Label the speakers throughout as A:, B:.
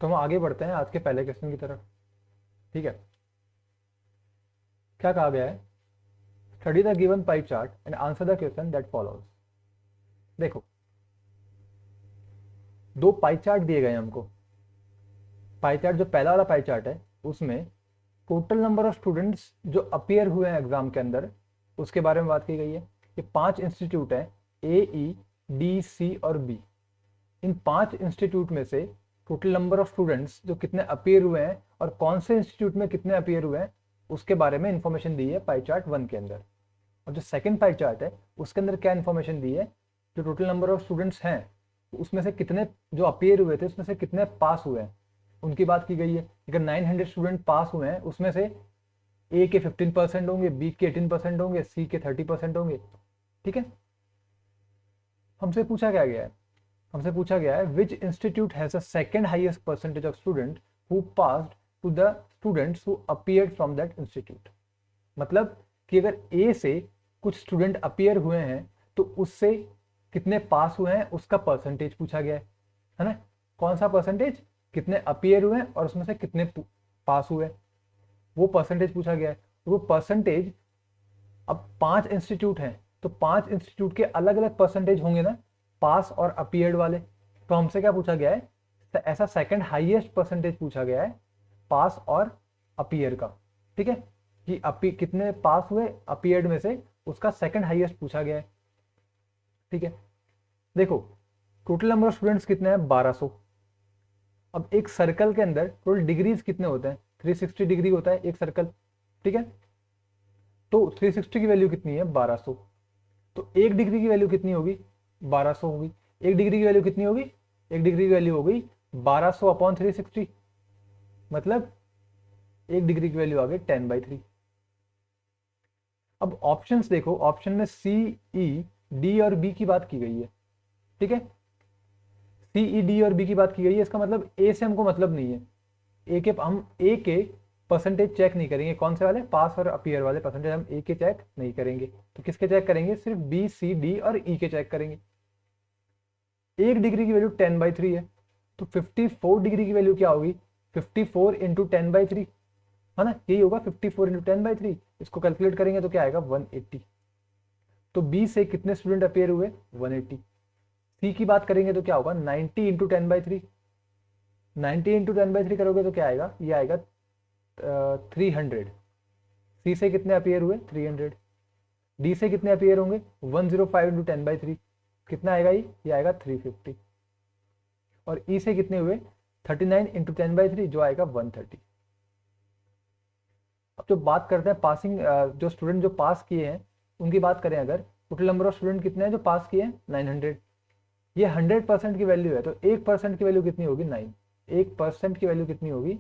A: तो हम आगे बढ़ते हैं आज के पहले क्वेश्चन की तरफ। ठीक है, क्या कहा गया है? Study the given pie chart and answer the question that follows. देखो, दो पाई चार्ट दिए गए हैं हमको। पाई चार्ट जो पहला वाला पाई चार्ट है उसमें टोटल नंबर ऑफ स्टूडेंट्स जो अपीयर हुए हैं एग्जाम के अंदर उसके बारे में बात की गई है। ये 5 इंस्टीट्यूट हैं, ए, ई, डी, सी और बी। इन 5 इंस्टीट्यूट में से टोटल नंबर ऑफ स्टूडेंट्स जो कितने अपीयर हुए हैं और कौन से इंस्टीट्यूट में कितने अपीयर हुए हैं उसके बारे में इंफॉर्मेशन दी है पाई चार्ट 1 के अंदर। और जो सेकंड पाई चार्ट है उसके अंदर क्या इंफॉर्मेशन दी है? जो टोटल नंबर ऑफ स्टूडेंट्स हैं उसमें से कितने जो अपीयर हुए थे उसमें से कितने पास हुए हैं उनकी बात की गई है। अगर 900 स्टूडेंट पास हुए हैं उसमें से ए के 15% होंगे, बी के 18% होंगे, सी के 30% होंगे। ठीक है, हमसे पूछा क्या गया है? हमसे पूछा गया है which institute has a second highest percentage of student who passed to the students who appeared from that institute. मतलब कि अगर ए से कुछ स्टूडेंट अपीयर हुए हैं तो उससे कितने पास हुए हैं उसका परसेंटेज पूछा गया है ना? कौन सा परसेंटेज? कितने अपीयर हुए और उसमें से कितने पास हुए, वो परसेंटेज पूछा गया है। तो वो परसेंटेज, अब 5 इंस्टीट्यूट हैं तो 5 इंस्टीट्यूट के अलग अलग परसेंटेज होंगे ना, पास और अपीयर्ड वाले। तो हमसे क्या पूछा गया है? ऐसा सेकंड हाईएस्ट परसेंटेज पूछा गया है पास और अपीयर का। ठीक है, कि कितने पास हुए अपीयर्ड में से उसका सेकंड हाईएस्ट पूछा गया है। ठीक है, देखो टोटल नंबर ऑफ स्टूडेंट्स कितने हैं? 1200। अब एक सर्कल के अंदर टोटल डिग्रीज कितने होते हैं? 360 डिग्री होता है एक सर्कल। ठीक है, तो 360 की वैल्यू कितनी है? 1200। तो एक डिग्री की वैल्यू कितनी होगी? 1200 होगी। एक डिग्री की वैल्यू कितनी होगी? एक डिग्री की वैल्यू होगी 1200 अपॉन 360, मतलब एक डिग्री की वैल्यू आ गई 10/3। अब ऑप्शंस देखो, ऑप्शन में सी, ई, डी और बी की बात की गई है। ठीक है, सी, ई, डी और बी की बात की गई है, इसका मतलब ए से हमको मतलब नहीं है। हम ए के परसेंटेज चेक नहीं करेंगे, कौन से वाले? पास और अपीयर वाले परसेंटेज हम ए के चेक नहीं करेंगे। तो किसके चेक करेंगे? सिर्फ बी, सी, डी और ई के चेक करेंगे। एक डिग्री की वैल्यू 10/3 है, तो 54 डिग्री की वैल्यू क्या होगी? 54 इंटू 10/3 है ना, यही होगा 54 इंटू 10/3। इसको कैलकुलेट करेंगे तो क्या आएगा? 180। तो बी से कितने स्टूडेंट अपीयर हुए? 180। सी की बात करेंगे तो क्या होगा? 90 इंटू 10/3। 90 इंटू 10/3 करोगे तो क्या आएगा? ये आएगा 300। सी से कितने अपीयर हुए? 300। डी से कितने अपीयर होंगे? 105 इंटू 10/3। कितना आएगा? ये आएगा 350। और ई से कितने हुए? 39 इंटू 10/3 जो आएगा 130। अब जो बात करते हैं पासिंग, जो स्टूडेंट जो पास किए हैं उनकी बात करें, अगर टोटल नंबर ऑफ स्टूडेंट कितने हैं जो पास किए हैं? 900। ये 100% की वैल्यू है, तो 1% की वैल्यू कितनी होगी? 9। 1% की वैल्यू कितनी होगी?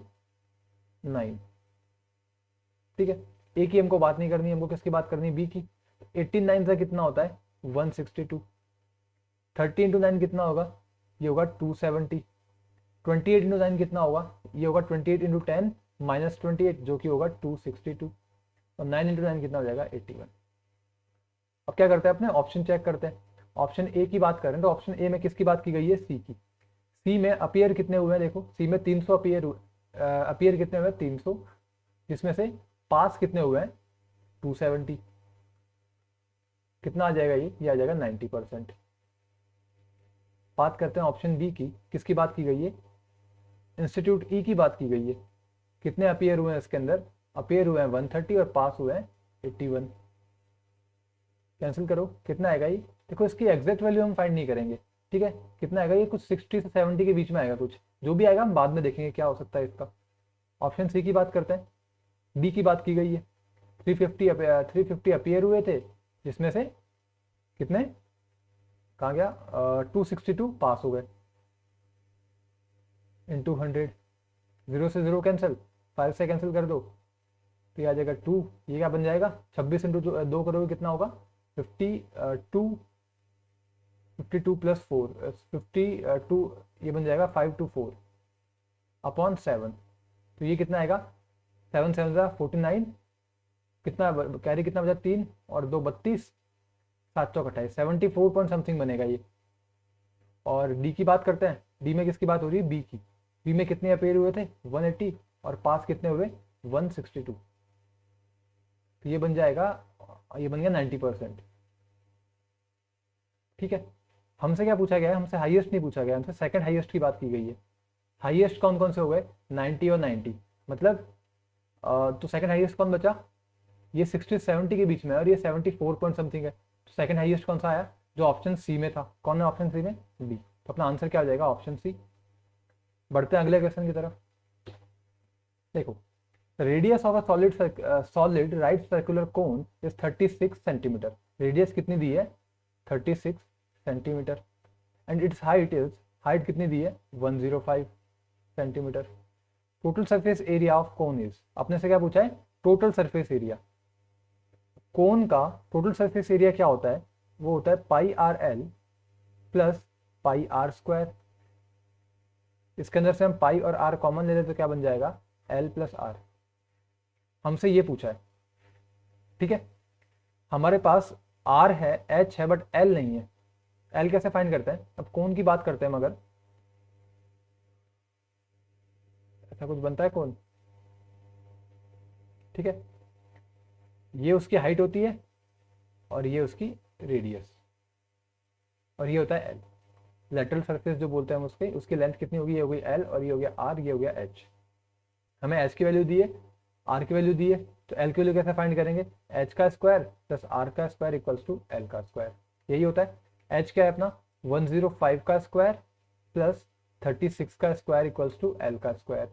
A: 9। ठीक है, ए की हमको बात नहीं करनी, हमको किसकी बात करनी है? बी की। 89 से कितना होता है? 162। 30 इंटू 9 कितना होगा? ये होगा 270। 28 इंटू 9 कितना होगा? ये होगा 28 इंटू 10 माइनस 28 जो कि होगा 262। और 9 इंटू 9 कितना हो जाएगा? 81। अब क्या करते हैं? अपने ऑप्शन चेक करते हैं। ऑप्शन ए की बात करें तो ऑप्शन ए में किसकी बात की गई है? सी की। सी में अपीयर कितने हुए हैं? देखो सी में 300 अपीयर हुए। अपीयर कितने हुए? 300, जिसमें से पास कितने हुए हैं? 270। कितना आ जाएगा? ये आ जाएगा 90%। बात करते हैं ऑप्शन बी की, किसकी बात की गई है? इंस्टीट्यूट ई की बात की गई है। कितने अपीयर हुए हैं इसके अंदर? अपीयर हुए हैं 130 और पास हुए हैं 81। कैंसिल करो, कितना आएगा ये? देखो इसकी एग्जैक्ट वैल्यू हम फाइंड नहीं करेंगे। ठीक है, कितना आएगा? ये कुछ 60 से 70 के बीच में आएगा कुछ, जो भी आएगा हम बाद में देखेंगे क्या हो सकता है इसका। ऑप्शन सी की बात करते हैं। डी की बात की गई है, 350 अपीयर हुए थे, जिसमें से कितने, कहाँ गया? 262 पास हो गए इंटू 100। जीरो से जीरो कैंसिल, 5 से कैंसिल कर दो तो ये आ जाएगा 2। ये क्या बन जाएगा? 26 इंटू 2 करोगे कितना होगा? 52। 52 प्लस 4, 52। ये बन जाएगा 524 अपॉन 7। तो ये कितना आएगा? 7 7 49। कितना कैरी कितना बचा? 3 और 2 32, 7 चौक 28, 74 पॉइंट समथिंग बनेगा ये। और डी की बात करते हैं। डी में किसकी बात हो रही है? बी की। बी में कितने अपीयर हुए थे 180 और पास कितने हुए 162, तो ये बन जाएगा, ये बन गया 90%। ठीक है, हमसे क्या पूछा गया है, हमसे हाईएस्ट नहीं पूछा गया, हमसे सेकंड हाईएस्ट की बात की गई है। हाईएस्ट कौन कौन से हो गए 90 और 90, मतलब तो सेकंड हाईएस्ट कौन बचा, ये 60 70 के बीच में है और ये 74 पॉइंट समथिंग है, तो सेकंड हाईएस्ट कौन सा आया जो ऑप्शन सी में था, कौन है ऑप्शन सी में, बी, तो अपना आंसर क्या हो जाएगा ऑप्शन सी। बढ़ते हैं अगले क्वेश्चन की तरफ। देखो, radius of a solid right circular cone is 36 centimetre, radius कितनी दी है 36 सेंटीमीटर, एंड इट्स हाइट कितनी दी है 105 centimetre. Total surface area of cone is, अपने से क्या पूछा है टोटल सरफेस एरिया, कोन का टोटल सरफेस एरिया क्या होता है, वो होता है pi r l plus pi r square. इसके अंदर से हम पाई और आर कॉमन ले लें तो क्या बन जाएगा एल प्लस आर, हमसे ये पूछा है। ठीक है, हमारे पास आर है एच है बट एल नहीं है, एल कैसे फाइंड करते हैं, अब कोन की बात करते हैं मगर ऐसा कुछ बनता है कोन। ठीक है, ये उसकी हाइट होती है और ये उसकी रेडियस, और ये होता है एल, लेटरल सरफेस जो बोलते हैं हम उसके, उसकी लेंथ कितनी होगी, ये हो गई एल और ये हो गया आर, ये हो गया एच। हमें एच की वैल्यू दी है, आर की वैल्यू दी है, तो एल की वैल्यू कैसे फाइंड करेंगे, एच का स्क्वायर प्लस आर का स्क्वायर इक्वल्स टू एल का स्क्वायर, यही होता है। एच क्या है अपना 105 का स्क्वायर प्लस 36 का स्क्वायर इक्वल्स टू एल का स्क्वायर।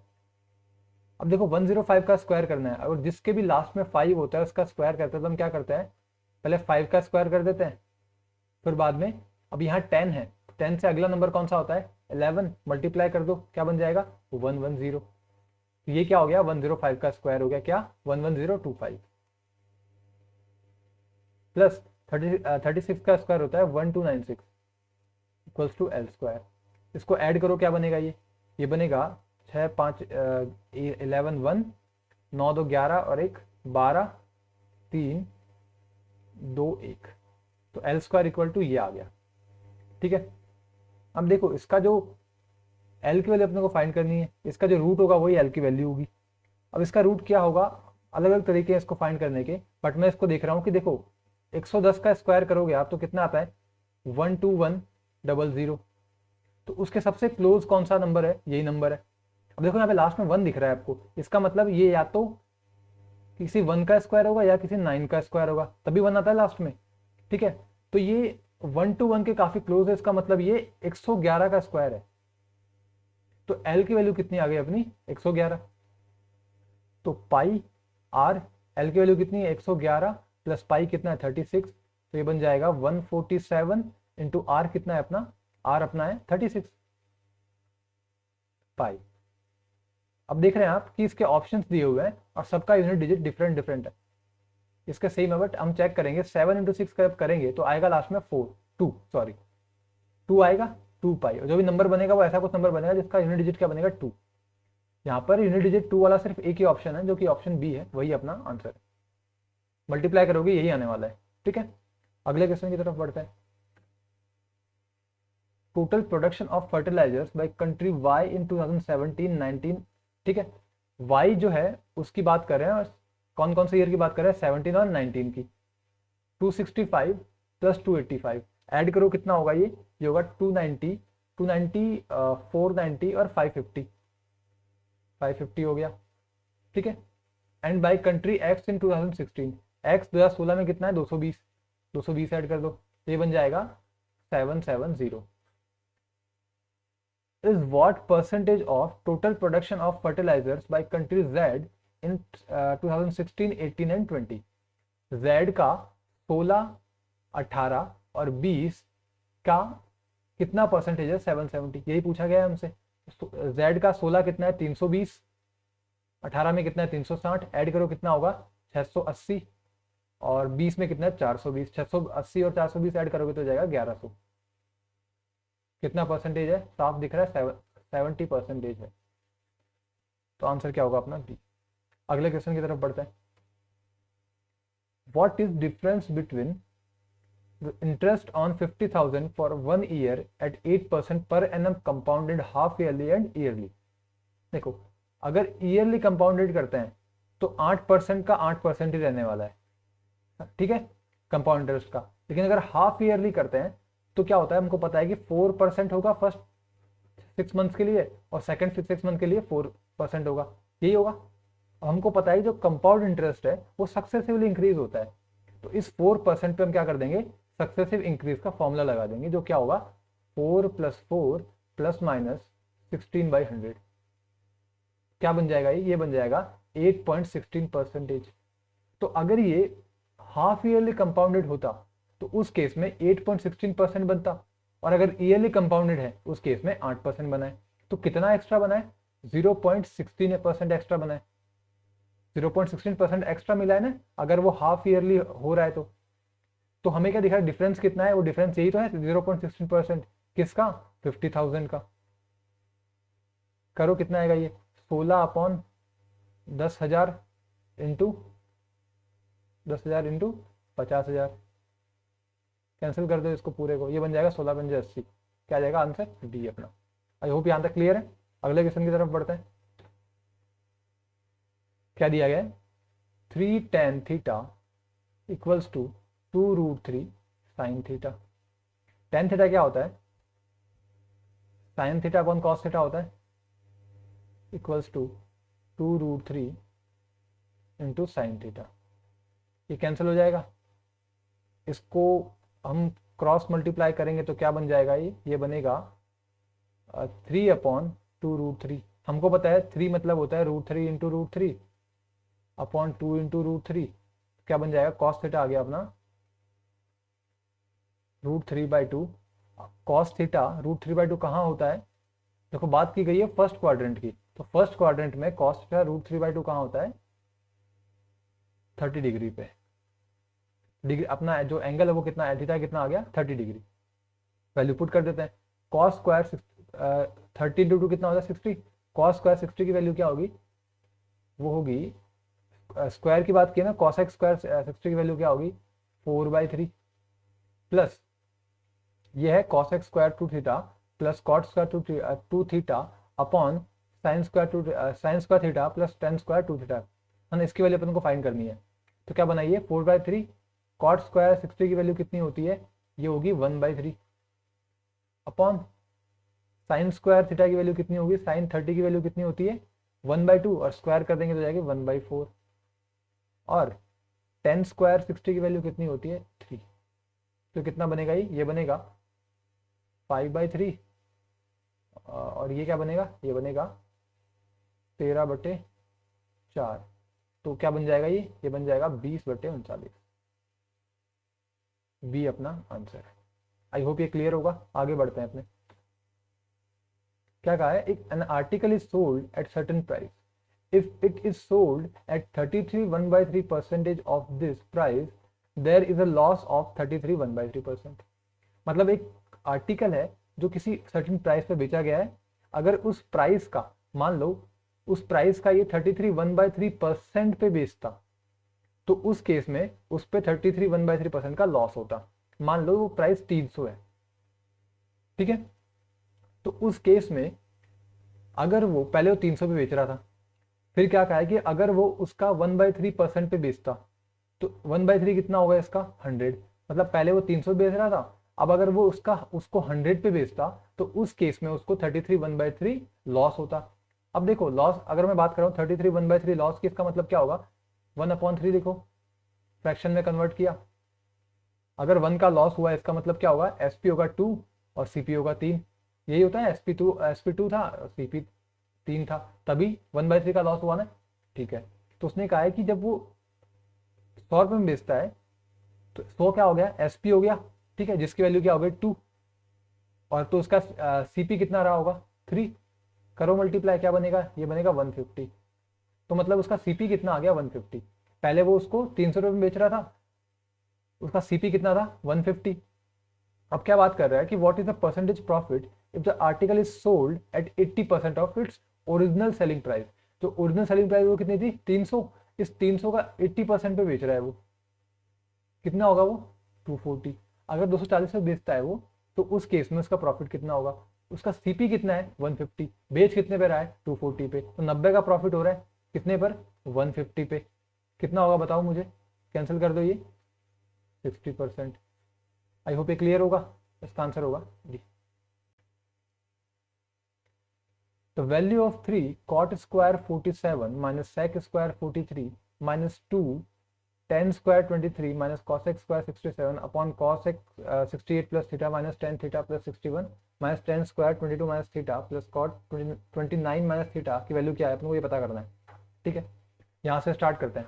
A: अब देखो 105 का स्क्वायर करना है, अगर जिसके भी लास्ट में 5 होता है उसका स्क्वायर करते हैं तो हम क्या करते हैं, पहले 5 का स्क्वायर कर देते हैं, फिर बाद में, अब यहाँ 10 है, 10 से अगला नंबर कौन सा होता है 11, मल्टीप्लाई कर दो क्या बन जाएगा 110, तो ये क्या हो गया 105 का स्क्वायर हो गया क्या 11025 प्लस 36 का स्क्वायर होता है 1296 इक्वल्स टू एल स्क्वायर। इसको ऐड करो क्या बनेगा, ये बनेगा 6 5 11 1 9 2 11 और 1 12 3 2 1, तो एल स्क्वायर इक्वल टू ये आ गया। ठीक है, अब देखो इसका जो एल की वैल्यू अपने को फाइंड करनी है, इसका जो रूट होगा वही एल की वैल्यू होगी। अब इसका रूट क्या होगा, अलग अलग तरीके हैं इसको फाइंड करने के, बट मैं इसको देख रहा हूँ कि देखो 110 का स्क्वायर करोगे आप तो कितना आता है 12100, तो उसके सबसे क्लोज कौन सा नंबर है, यही नंबर है। अब देखो यहाँ पे लास्ट में 1 दिख रहा है आपको, इसका मतलब ये या तो किसी 1 का स्क्वायर होगा या किसी 9 का स्क्वायर होगा, तभी 1 आता है लास्ट में। ठीक है, तो ये 1 to 1 के काफी क्लोज है, इसका मतलब ये 111 का स्क्वायर है, तो एल की वैल्यू कितनी आ गई अपनी 111, तो पाई आर, एल की वैल्यू कितनी है 111 प्लस पाई कितना है 36, तो ये बन जाएगा 147 इंटू आर कितना है अपना, आर अपना है 36 पाई। अब देख रहे हैं आप कि इसके ऑप्शंस दिए हुए हैं और सबका यूनिट डिजिट डिफरेंट डिफरेंट है, इसका सेम है बट हम चेक करेंगे 7 इंटू 6 करेंगे तो आएगा लास्ट में 2 आएगा 2 पाई, और जो भी नंबर बनेगा वो ऐसा कुछ नंबर बनेगा जिसका यूनिट डिजिट क्या बनेगा 2। यहाँ पर यूनिट डिजिट 2 वाला सिर्फ एक ही ऑप्शन है जो कि ऑप्शन बी है, वही अपना आंसर है, मल्टीप्लाई करोगे यही आने वाला है। ठीक है, अगले क्वेश्चन की तरफ बढ़ते हैं। Total production of fertilisers by country y in 2017-19, ठीक है, वाई जो है उसकी बात कर रहे हैं, और कौन कौन से ईयर की बात कर रहे हैं 17 और 19 की। 265 प्लस 285 ऐड करो कितना होगा, ये होगा 290 490 और 550 हो गया। ठीक है, and by country x in 2016, x 2016 में कितना है 220 ऐड कर दो, ये बन जाएगा 770। is what percentage of total production of fertilizers by country Z in 2016, 18 and 20। Z का 16, 18 और 20 का कितना परसेंटेज है 770, यही पूछा गया है हमसे। Z का 16 कितना है 320, 18 में कितना है 360, ऐड करो कितना होगा 680, और 20 में कितना है 420, 680 और 420 ऐड करोगे तो जाएगा 1100। कितना परसेंटेज है, साफ दिख रहा है 70% है, तो आंसर क्या होगा अपना बी। अगले क्वेश्चन की तरफ बढ़ते हैं। What is difference between interest on 50,000 for 1 year at 8% per annum compounded half yearly and yearly. देखो अगर ईयरली कंपाउंडेड करते हैं तो 8% का 8% ही रहने वाला है, ठीक है, कंपाउंड इंटरेस्ट का। लेकिन अगर हाफ ईयरली करते हैं तो क्या होता है, हमको पता है कि 4% होगा फर्स्ट 6 मंथ्स के लिए और सेकंड 6 मंथ के लिए 4% होगा, यही होगा। हमको पता है जो कंपाउंड इंटरेस्ट है वो सक्सेसिवली इंक्रीज होता है, तो इस 4% पे हम क्या कर देंगे, सक्सेसिव इंक्रीज का फॉर्मूला लगा देंगे, जो क्या होगा 4 + 4 ± 16/100। क्या बन जाएगा, ये बन जाएगा 8.16%। तो अगर ये हाफ ईयरली कंपाउंडेड होता तो उस केस में 8.16% बनता, और अगर ईयरली कंपाउंडेड है उस केस में 8% बनाए। तो कितना एक्स्ट्रा बनाए, 0.16% एक्स्ट्रा बनाए, 0.16% एक्स्ट्रा मिला है ना, अगर वो हाफ ईयरली हो रहा है तो हमें क्या दिखा है, डिफरेंस कितना है, वो डिफरेंस यही तो है 0.16%। किसका, 50,000 का। करो कितना आएगा ये, 16/10,000 इंटू 10,000 इंटू 50,000। कैंसिल कर दो इसको पूरे को, ये बन जाएगा 16×5 = 80। क्या आ जाएगा आंसर, डी अपना। आई होप यहाँ तक क्लियर है। अगले क्वेश्चन की तरफ बढ़ते हैं। क्या दिया गया है, 3 tan theta = 2√3 sin theta. tan theta क्या होता है, sin theta upon cos theta होता है, = 2√3 इंटू साइन थीटा। ये कैंसिल हो जाएगा, इसको हम क्रॉस मल्टीप्लाई करेंगे तो क्या बन जाएगा, ये बनेगा 3/2√3। हमको पता है 3 मतलब होता है √3 इंटू √3 अपॉन 2 इंटू √3। क्या बन जाएगा, cos थीटा आ गया अपना √3/2। cos थीटा √3/2 कहाँ होता है, देखो बात की गई है फर्स्ट क्वाड्रेंट की, तो फर्स्ट क्वाड्रेंट में cos थीटा √3/2 कहाँ होता है, 30 डिग्री पे। डिग्री अपना जो एंगल है वो कितना है, थीटा कितना आ गया, 30 डिग्री। वैल्यू पुट कर देते हैं, cos स्क्वायर 30 इंटू 2 कितना होता है, 60। cos स्क्वायर 60 की वैल्यू क्या होगी, वो होगी, स्क्वायर की बात की ना, cos x स्क्वायर 60 की वैल्यू क्या होगी, 4/3 प्लस ये है cos x square 2 theta plus cot square 2 theta upon sine square theta plus tan square 2 theta, है ना। इसकी वैल्यू अपन को फाइंड करनी है, तो क्या बनाइए 4/3। cot स्क्वायर 60 की वैल्यू कितनी होती है, ये होगी 1/3 अपॉन साइन स्क्वायर थीटा की वैल्यू कितनी होगी, साइन 30 की वैल्यू कितनी होती है 1/2, और स्क्वायर कर देंगे तो जाएगी 1/4। और tan स्क्वायर 60 की वैल्यू कितनी होती है 3, तो कितना बनेगा, ये बनेगा 5/3, और ये क्या बनेगा, ये बनेगा 13/4। तो क्या बन जाएगा, ये बन जाएगा 20/39। बी अपना आंसर है। आई होप ये क्लियर होगा। आगे बढ़ते हैं अपने। क्या कहा है, एक an article is sold at certain price, if it is sold at 33 1/3% of this price there is a loss of 33 1/3%। मतलब एक आर्टिकल है जो किसी सर्टेन प्राइस पे बेचा गया है, अगर उस प्राइस का, मान लो उस प्राइस का ये 33 1/3% पे बेचता, तो उस केस में उस पे 33 1/3% का लॉस होता। मान लो वो प्राइस 300 है, ठीक है, तो उस केस में अगर वो पहले वो 300 पे बेच रहा था, फिर क्या कहा है कि अगर वो उसका 1/3% पे बेचता, तो 1/3 कितना होगा इसका 100। मतलब पहले वो 300 बेच रहा था, अब अगर वो उसको 100 पे बेचता, तो उस केस में उसको 33 1/3 लॉस होता। अब देखो लॉस, अगर मैं बात कर रहा हूँ 33 1/3 लॉस की, इसका मतलब क्या होगा, 1/3 लिखो, फ्रैक्शन में कन्वर्ट किया। अगर 1 का लॉस हुआ इसका मतलब क्या होगा, एसपी होगा 2 और सीपी होगा 3। यही होता है, एसपी 2 था और सीपी 3 था, तभी 1/3 का लॉस हुआ ना, ठीक है। तो उसने कहा है कि जब वो 100 रुपये में बेचता है तो 100 क्या हो गया, एसपी हो गया, ठीक है, जिसकी वैल्यू क्या हो गई 2, और तो उसका सीपी कितना रहा होगा 3। करो मल्टीप्लाई, क्या बनेगा, ये बनेगा 150। तो मतलब उसका सीपी कितना आ गया 150। पहले वो उसको 300 रुपये में बेच रहा था, उसका सीपी कितना था 150। अब क्या बात कर रहा है कि what is the percentage profit if the article is sold eight 80% of its original selling price. जो ओरिजिनल सेलिंग प्राइस वो कितनी थी 300, इस 300 का 80% पे बेच रहा है वो, कितना होगा वो 240। अगर 240 पे बेचता है वो, तो उस केस में उसका प्रॉफिट कितना होगा उसका सीपी कितना है 150, बेच कितने पे रहा है 240 पे, तो 90 का प्रॉफिट हो रहा है कितने पर 150 पे। कितना होगा बताओ मुझे, कैंसिल कर दो ये 60%। आई होप ये क्लियर होगा, इसका आंसर होगा D. The value of 3 cot square 47 minus sec square 43 minus 2 tan square 23 minus cosec square 67 upon cosec 68 plus theta minus tan theta plus 61 minus tan square 22 minus theta plus cot 29 minus theta की value क्या है अपने को ये पता करना है। ठीक है, यहाँ से स्टार्ट करते हैं।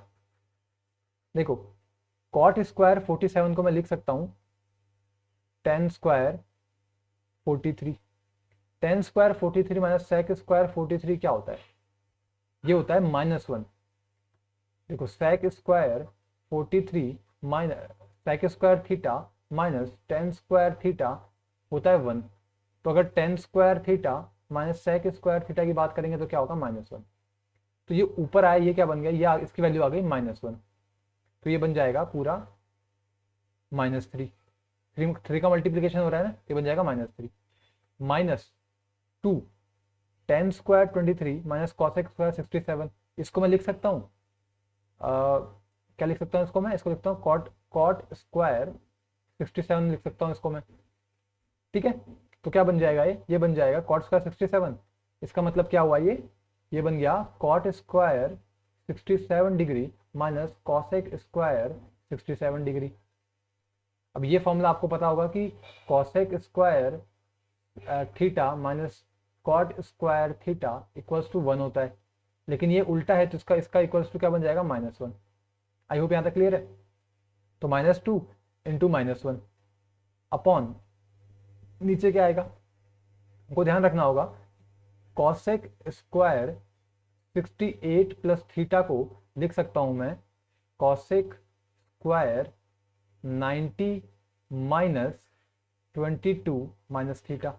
A: देखो cot स्क्वायर 47 को मैं लिख सकता हूँ tan square 43, tan square 43 minus sec square 43 क्या होता है, ये होता है -1। देखो sec square 43 minus sec square theta minus tan square theta होता है 1। तो अगर tan square theta minus sec square theta की बात करेंगे तो क्या होगा -1। तो ये ऊपर आया, ये क्या बन गया, ये इसकी वैल्यू आ गई -1, तो ये बन जाएगा पूरा -3। 3 का मल्टीप्लीकेशन हो रहा है ना, ये बन जाएगा -3 minus 2 tan square 23 minus cosec square 67। इसको मैं लिख सकता हूँ क्या लिख सकता हूँ इसको मैं, इसको लिखता हूँ कॉट स्क्वायर 67 लिख सकता हूँ इसको मैं। ठीक है, तो क्या बन जाएगा ये बन जाएगा कॉट स्क्वायर 67। इसका मतलब क्या हुआ, ये बन गया cot square 67 degree minus cosec square 67 degree. अब ये फॉर्मूला आपको पता होगा कि cosec square theta minus cot square theta equals to 1 होता है, लेकिन ये उल्टा है तो इसका इक्वल्स टू क्या बन जाएगा -1। आई होप यहाँ तक क्लियर है। तो -2 इंटू -1 अपॉन नीचे क्या आएगा, हमको ध्यान रखना होगा कॉसेक स्क्वायर 68 प्लस थीटा को लिख सकता हूं मैं cosec square 90 minus 22 minus theta,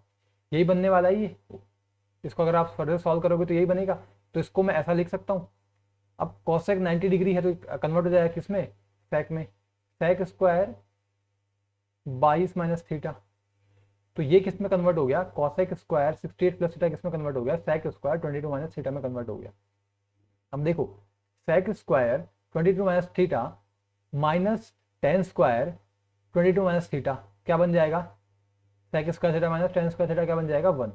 A: यही बनने वाला है ये। इसको अगर आप फर्दर सॉल्व करोगे तो यही बनेगा, तो इसको मैं ऐसा लिख सकता हूँ। अब कॉसेक 90 डिग्री है तो कन्वर्ट हो जाएगा किसमें, सेक में, सेक स्क्वायर 22 माइनस थीटा, तो ये किस में कन्वर्ट हो गया, कॉसेक स्क्वायर 68 प्लस थीटा किस में कन्वर्ट हो गया, सेक स्क्वायर 22 माइनस थीटा में कन्वर्ट हो गया। अब देखो sec square 22 minus theta minus tan square 22 minus theta क्या बन जाएगा, sec square theta minus tan square theta क्या बन जाएगा 1,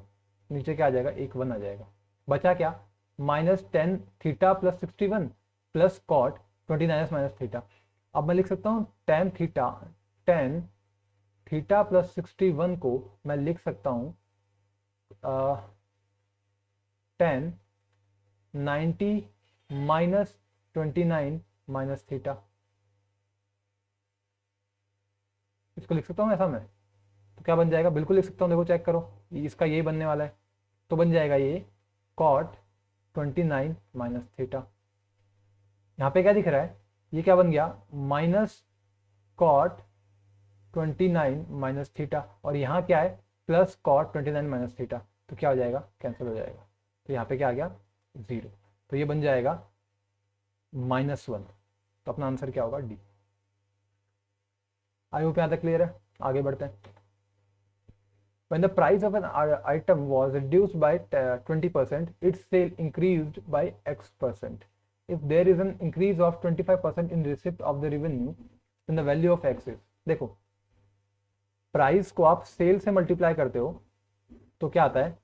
A: नीचे क्या आ जाएगा 1 आ जाएगा। बचा क्या, minus ten theta plus 61 plus cot 29 minus theta. अब मैं लिख सकता हूँ टेन थीटा प्लस 61 को मैं लिख सकता हूँ 90 माइनस 29 माइनस थीटा, इसको लिख सकता हूँ ऐसा मैं, तो क्या बन जाएगा, बिल्कुल लिख सकता हूँ, देखो चेक करो, इसका यही बनने वाला है, तो बन जाएगा ये कॉट 29 माइनस थीटा। यहाँ पे क्या दिख रहा है, ये क्या बन गया माइनस कॉट 29 माइनस थीटा, और यहाँ क्या है प्लस कॉट 29 माइनस थीटा, तो क्या हो जाएगा कैंसिल हो जाएगा, तो यहाँ पे क्या आ गया 0, तो ये बन जाएगा -1। तो अपना आंसर क्या होगा डी। आई होप यहाँ तक क्लियर है, आगे बढ़ते हैं। When the price of an item was reduced by 20%, its sale increased by X%. If there is an increase of 25% in receipt of the revenue, then the value of X is। देखो price को आप cell से multiply करते हो तो क्या आता है,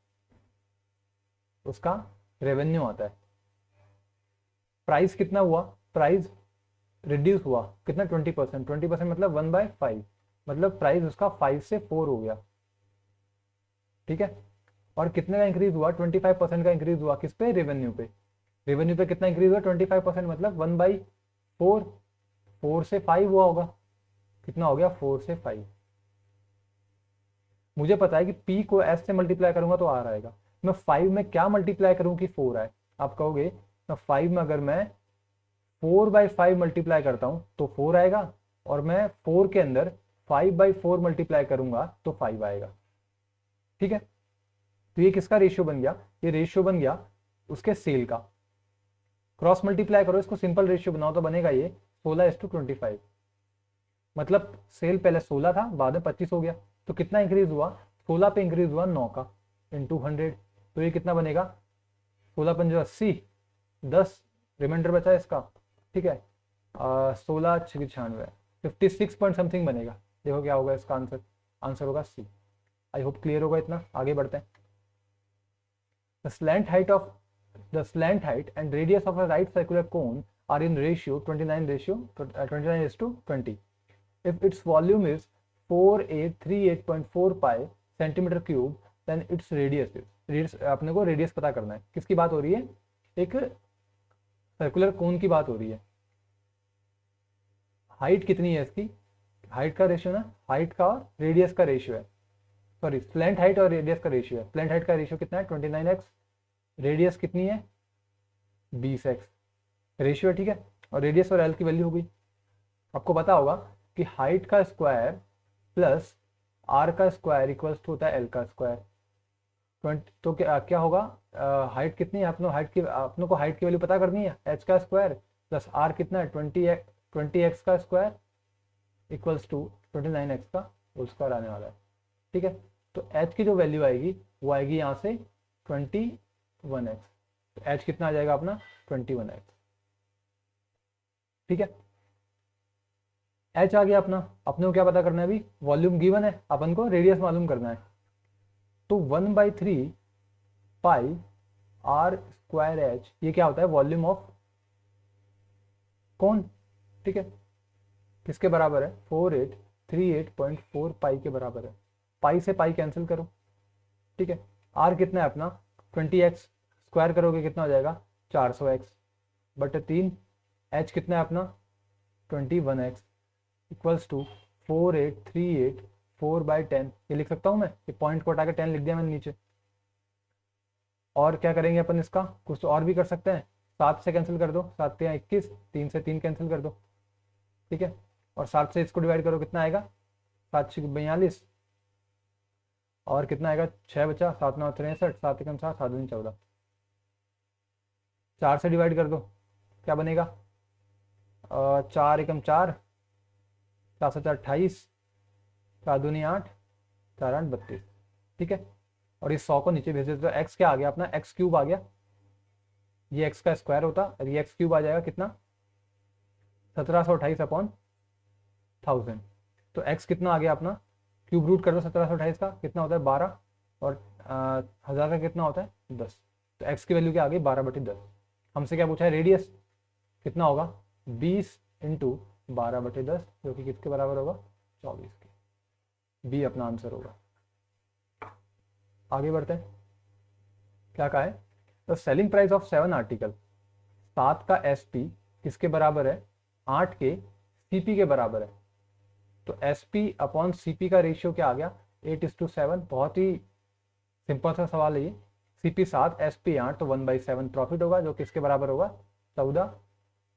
A: उसका रेवेन्यू आता है। प्राइस कितना हुआ, प्राइस रिड्यूस हुआ कितना 20%, 20% मतलब 1/5, मतलब प्राइस उसका 5 से 4 हो गया। ठीक है, और कितने का इंक्रीज हुआ, 25% का इंक्रीज हुआ किस पे, रेवेन्यू पे। रेवेन्यू पे कितना इंक्रीज हुआ 25%, मतलब 1/4, 4 से 5 हुआ होगा, कितना हो गया 4 से 5। मुझे पता है कि P को S से मल्टीप्लाई करूंगा तो R आएगा, मैं 5 में क्या मल्टीप्लाई करूं कि 4 आए। आप कहोगे मैं 5 में अगर मैं 4/5 मल्टीप्लाई करता हूं तो 4 आएगा, और मैं 4 के अंदर 5/4 मल्टीप्लाई करूंगा तो 5 आएगा। ठीक है, तो ये किसका रेशियो बन गया, ये रेशियो बन गया उसके सेल का। क्रॉस मल्टीप्लाई करो इसको, सिंपल रेशियो बनाओ तो बनेगा ये 16:25, मतलब सेल पहले 16 था बाद में 25 हो गया, तो कितना इंक्रीज हुआ, 16 पे इंक्रीज हुआ 9 का, इंटू 100, तो ये कितना बनेगा 16 पंजे 80, 10 रिमाइंडर बचा है इसका, ठीक है 16 6 96, 56 पॉइंट समथिंग बनेगा। देखो क्या होगा इसका आंसर, आंसर होगा सी। आई होप क्लियर होगा इतना, आगे बढ़ते हैं। The slant height and radius of a right circular cone are in ratio 29:20 if its volume is 4838.4 pi centimetre cube then its radius अपने को रेडियस पता करना है। किसकी बात हो रही है, एक सर्कुलर कोन की बात हो रही है। हाइट कितनी है इसकी, हाइट का रेशियो ना, हाइट का रेडियस का रेशियो है, सॉरी स्लैंट हाइट और रेडियस का रेशियो है। स्लैंट हाइट का रेशियो कितना है 29x, रेडियस कितनी है 20x, रेशियो है ठीक है। और रेडियस और एल की वैल्यू हो गई। आपको पता होगा कि हाइट का स्क्वायर प्लस आर का स्क्वायर इक्वल्स टू होता है एल का स्क्वायर। तो क्या होगा, हाइट कितनी है अपनों को हाइट की वैल्यू पता करनी है, एच का स्क्वायर प्लस आर कितना है 20x का स्क्वायर इक्वल्स टू 29x का होल स्क्वायर आने वाला है, ठीक है। तो एच की जो वैल्यू आएगी वो आएगी यहाँ से 21x, तो एच कितना आ जाएगा अपना 21x, ठीक है। एच आ गया अपना, अपने को क्या पता करना है अभी, वॉल्यूम गिवन है, अपन को रेडियस मालूम करना है। तो 1/3 पाई आर स्क्वायर एच, ये क्या होता है वॉल्यूम ऑफ कौन, ठीक है। किसके बराबर है 4838.4 पाई के बराबर है। पाई से पाई कैंसिल करो, ठीक है। आर कितना है अपना 20x, स्क्वायर करोगे कितना हो जाएगा 400x बटे 3। एच कितना है अपना 21x इक्वल्स टू 4838/10। ये लिख सकता हूँ मैं, ये पॉइंट को हटा के 10 लिख दिया मैंने नीचे। और क्या करेंगे अपन इसका, कुछ तो और भी कर सकते हैं, 7 से कैंसिल कर दो, 7 या 21, 3 से 3 कैंसिल कर दो, ठीक है। और 7 से इसको डिवाइड करो कितना आएगा 7 6 42, और कितना आएगा 6 बचा, 7 9 63, 7 1 7, 7 2 14। 4 से डिवाइड कर दो क्या बनेगा 4 1 4, 4 7 28, 4 2 8, 4 8 32, ठीक है। और इस 100 को नीचे भेज देते तो एक्स क्या आ गया अपना, एक्स क्यूब आ गया। ये एक्स का स्क्वायर होता और ये एक्स क्यूब आ जाएगा कितना 1728/1000। तो एक्स कितना आ गया अपना, क्यूब रूट कर दो 1728 का कितना होता है 12, और 1000 का कितना होता है 10। तो एक्स की वैल्यू क्या आ गई 12/10। हमसे क्या पूछा है रेडियस, कितना होगा 20 × 12/10, जो कि किसके बराबर होगा 24 के। बी अपना आंसर होगा। आगे बढ़ते हैं, क्या कहा है, the selling price of 7 article, 7 का एसपी किसके बराबर है 8 के सीपी के बराबर है। तो एसपी अपॉन सीपी का रेशियो क्या आ गया 8:7। बहुत ही सिंपल सा सवाल है ये। सीपी 7 एसपी 8, तो 1/7 प्रॉफिट होगा, जो किसके बराबर होगा 14,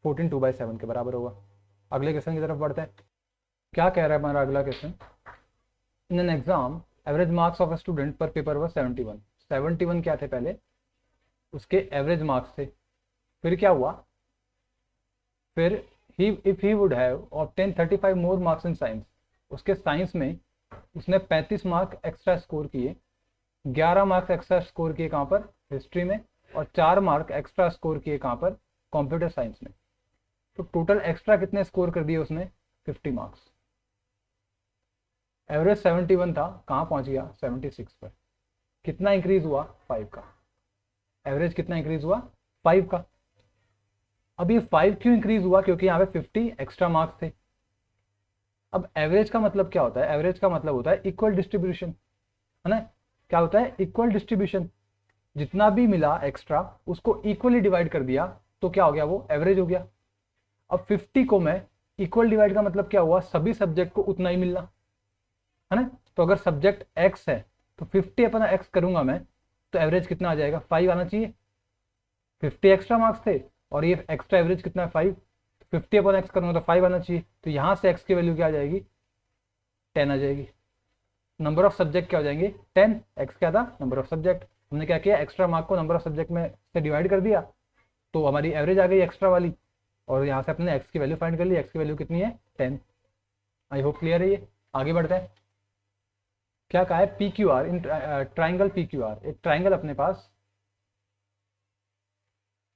A: 14 2/7 के बराबर होगा। अगले क्वेश्चन की तरफ बढ़ते हैं। क्या कह रहा है हमारा अगला question, in an exam average marks of a student पर पेपर वर 71 क्या थे पहले, उसके एवरेज मार्क्स थे। फिर क्या हुआ, फिर if he would have obtain 35 more marks in science, उसके साइंस में उसने 35 मार्क एक्स्ट्रा स्कोर किए, 11 मार्क्स एक्स्ट्रा स्कोर किए कहाँ पर हिस्ट्री में, और 4 मार्क एक्स्ट्रा स्कोर किए कहाँ पर कंप्यूटर साइंस में। तो टोटल एक्स्ट्रा कितने स्कोर कर दिए उसने 50 मार्क्स। एवरेज 71 था, कहाँ पहुंच गया 76 पर। कितना इंक्रीज हुआ 5 का, एवरेज कितना इंक्रीज हुआ 5 का। अब ये 5 क्यों इंक्रीज हुआ, क्योंकि यहाँ पे 50 एक्स्ट्रा मार्क्स थे। अब एवरेज का मतलब क्या होता है, एवरेज का मतलब होता है इक्वल डिस्ट्रीब्यूशन, है ना। क्या होता है इक्वल डिस्ट्रीब्यूशन, जितना भी मिला एक्स्ट्रा उसको इक्वली डिवाइड कर दिया तो क्या हो गया वो एवरेज हो गया। अब 50 को मैं इक्वल डिवाइड का मतलब क्या हुआ, सभी सब्जेक्ट को उतना ही मिलना, है ना। तो अगर सब्जेक्ट एक्स है तो 50 अपना एक्स करूंगा मैं, तो एवरेज कितना आ जाएगा 5 आना चाहिए। 50 एक्स्ट्रा मार्क्स थे और ये एक्स्ट्रा एवरेज कितना है 5, 50 अपॉन एक्स करूंगा तो 5 आना चाहिए। तो यहाँ से एक्स की वैल्यू क्या आ जाएगी 10 आ जाएगी। नंबर ऑफ सब्जेक्ट क्या हो जाएंगे 10, एक्स क्या था नंबर ऑफ सब्जेक्ट। हमने क्या किया एक्स्ट्रा मार्क को नंबर ऑफ सब्जेक्ट में से डिवाइड कर दिया, तो हमारी एवरेज आ गई एक्स्ट्रा वाली, और यहाँ से अपने एक्स की वैल्यू फाइंड कर ली। एक्स की वैल्यू कितनी है 10। आई होप क्लियर है ये। आगे बढ़ते हैं, क्या कहा है, P Q R in triangle P Q R, एक ट्राइंगल अपने पास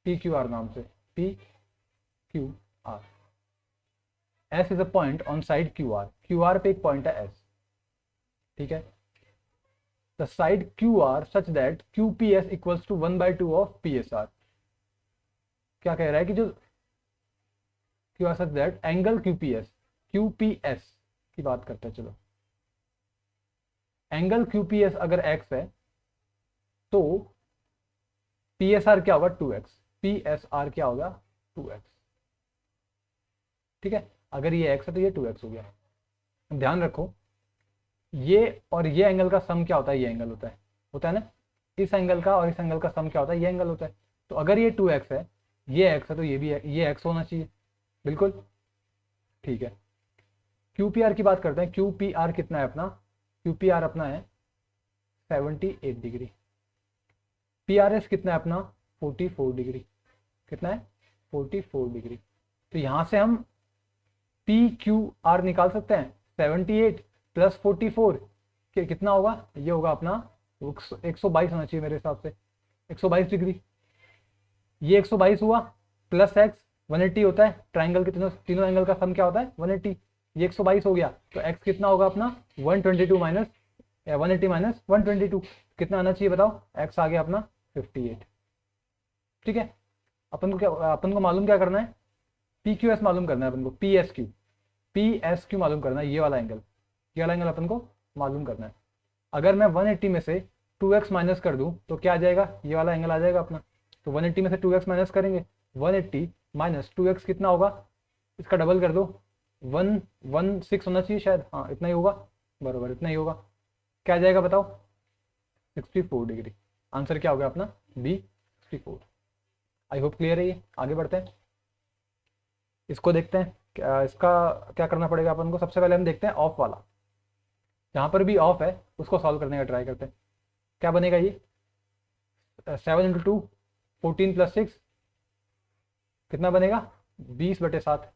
A: पी क्यू आर नाम से, P Q R, S is a point on side Q R पे एक पॉइंट है एस, ठीक है। The side Q R such that Q P S equals to 1/2 of P S R. क्या कह रहा है कि जो Q R such that angle Q P S की बात करते हैं, चलो एंगल क्यू पी एस अगर एक्स है तो पी एस आर क्या होगा 2x, पी एस आर क्या होगा 2x, ठीक है। अगर ये x है तो ये 2x हो गया। ध्यान रखो ये और ये एंगल का सम क्या होता है, ये एंगल होता है ना, इस एंगल का और इस एंगल का सम क्या होता है, ये एंगल होता है। तो अगर ये 2x है, ये x है, तो ये भी है, ये x होना चाहिए, बिल्कुल ठीक है। क्यू पी आर की बात करते हैं, क्यू पी आर कितना है अपना, क्यू पी आर अपना है 78 डिग्री, पी आर एस कितना है अपना 44 डिग्री, कितना है 44 डिग्री। तो यहाँ से हम पी क्यू आर निकाल सकते हैं, 78 प्लस 44 कितना होगा, ये होगा अपना 122 होना चाहिए मेरे हिसाब से, 122 डिग्री। ये 122 हुआ प्लस एक्स 180 होता है, ट्राइंगल के तीनों एंगल का सम क्या होता है 180, ये 122 हो गया, तो एक्स कितना होगा अपना 122 माइनस 180 माइनस 122, कितना आना चाहिए बताओ, एक्स आ गया अपना 58, ठीक है। अपन को मालूम क्या करना है, पी क्यू एस मालूम करना है अपन को, पी एस क्यू मालूम करना है, ये वाला एंगल अपन को मालूम करना है। अगर मैं 180 में से 2x माइनस कर दूं तो क्या आ जाएगा, ये वाला एंगल आ जाएगा अपना। तो 180 में से 2x माइनस करेंगे, 180 माइनस 2x कितना होगा, इसका डबल कर दो, 116 होना चाहिए शायद, हाँ इतना ही होगा, बराबर इतना ही होगा। क्या आ जाएगा बताओ 64 डिग्री। आंसर क्या हो गया अपना बी 64। आई होप क्लियर है ये। आगे बढ़ते हैं, इसको देखते हैं इसका क्या करना पड़ेगा अपन को। सबसे पहले हम देखते हैं ऑफ वाला, जहाँ पर भी ऑफ है उसको सॉल्व करने का ट्राई करते हैं। क्या बनेगा ये 7 इंटू 2 14 प्लस 6 कितना बनेगा 20/7,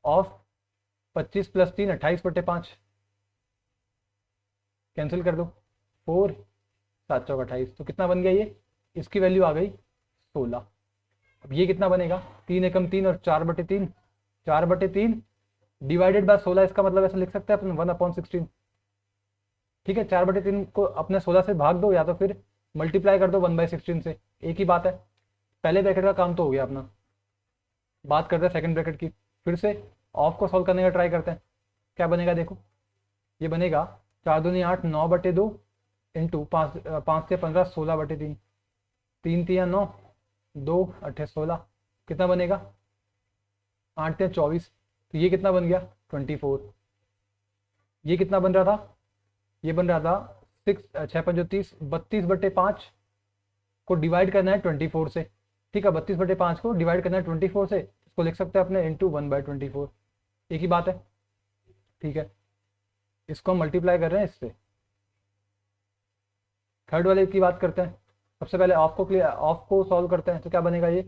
A: ऑफ 25 प्लस 3 28/5, कैंसिल कर दो 4 7 चौक 28, तो कितना बन गया ये, इसकी वैल्यू आ गई 16। अब ये कितना बनेगा 3 एकम 3 और 4/3, 4/3 डिवाइडेड बाय 16, इसका मतलब ऐसा लिख सकते हैं अपन 1/16, ठीक है। 4/3 को अपने 16 से भाग दो या तो फिर मल्टीप्लाई कर दो 1/16 से, एक ही बात है। पहले ब्रैकेट का काम तो हो गया अपना, बात करते हैं सेकंड ब्रैकेट की। फिर से ऑफ को सॉल्व करने का ट्राई करते हैं। क्या बनेगा देखो, ये बनेगा 4 दूनी 8 9/2 इंटू 5 से 15 16/3, 3 3 9 2 8 16, कितना बनेगा 8 3 24, तो ये कितना बन गया 24। ये कितना बन रहा था, ये बन रहा था 6 5 30 32/5 को डिवाइड करना है 24 से, ठीक है। 32/5 को डिवाइड करना है 24 से, इसको लिख सकते हैं अपने इंटू 1/24, एक ही बात है, ठीक है। इसको हम मल्टीप्लाई कर रहे हैं इससे। थर्ड वाले की बात करते हैं। सबसे पहले ऑफ को सॉल्व करते हैं, तो क्या बनेगा ये